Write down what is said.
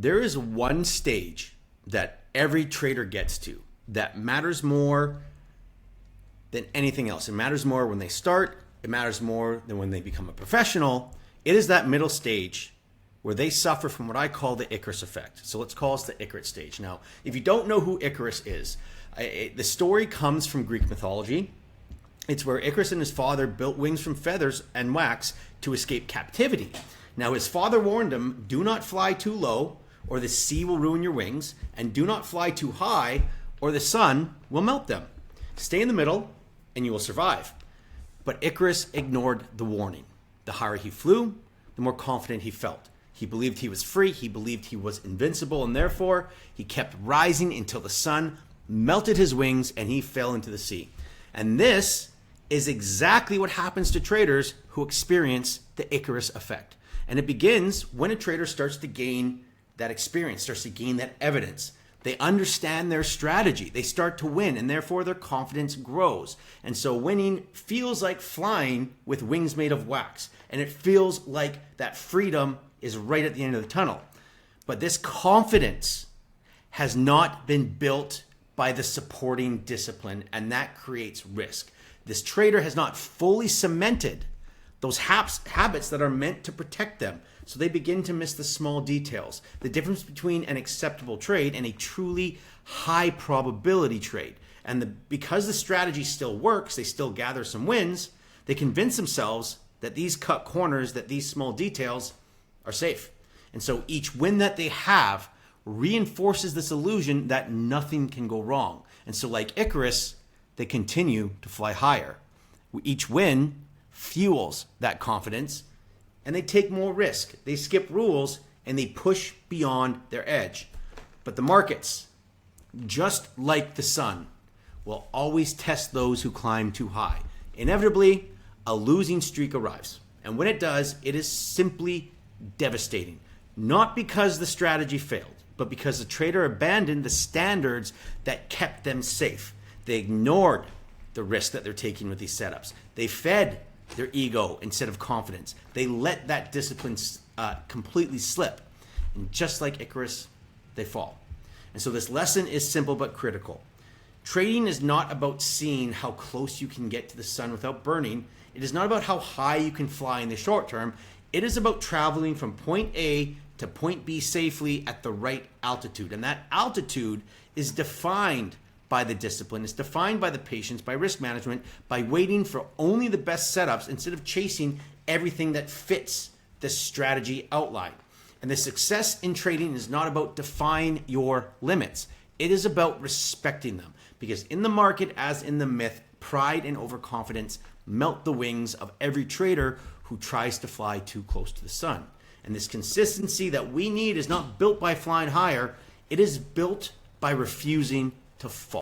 there is one stage that every trader gets to that matters more than anything else. It matters more when they start. It matters more than when they become a professional. It is that middle stage where they suffer from what I call the Icarus effect. So let's call this the Icarus stage. Now, if you don't know who Icarus is, the story comes from Greek mythology. It's where Icarus and his father built wings from feathers and wax to escape captivity. Now, his father warned him, do not fly too low or the sea will ruin your wings, and do not fly too high or the sun will melt them. Stay in the middle and you will survive. But Icarus ignored the warning. The higher he flew, the more confident he felt. He believed he was free, he believed he was invincible, and therefore he kept rising until the sun melted his wings and he fell into the sea. And this is exactly what happens to traders who experience the Icarus effect. And it begins when a trader starts to gain that experience, starts to gain that evidence. They understand their strategy. They start to win, and therefore their confidence grows. And so winning feels like flying with wings made of wax. And it feels like that freedom is right at the end of the tunnel. But this confidence has not been built by the supporting discipline, and that creates risk. This trader has not fully cemented those habits that are meant to protect them. So they begin to miss the small details, the difference between an acceptable trade and a truly high probability trade. And because the strategy still works, they still gather some wins, they convince themselves that these cut corners, that these small details are safe. And so each win that they have reinforces this illusion that nothing can go wrong. And so like Icarus, they continue to fly higher. Each win fuels that confidence, and they take more risk. They skip rules and they push beyond their edge. But the markets, just like the sun, will always test those who climb too high. Inevitably, a losing streak arrives. And when it does, it is simply devastating. Not because the strategy failed, but because the trader abandoned the standards that kept them safe. They ignored the risk that they're taking with these setups. They fed their ego instead of confidence. They let that discipline completely slip. And just like Icarus, they fall. And so this lesson is simple but critical. Trading is not about seeing how close you can get to the sun without burning. It is not about how high you can fly in the short term. It is about traveling from point A to point B safely at the right altitude. And that altitude is defined by the discipline. It's defined by the patience, by risk management, by waiting for only the best setups instead of chasing everything that fits the strategy outline. And the success in trading is not about defying your limits. It is about respecting them. Because in the market, as in the myth, pride and overconfidence melt the wings of every trader who tries to fly too close to the sun. And this consistency that we need is not built by flying higher. It is built by refusing to fall.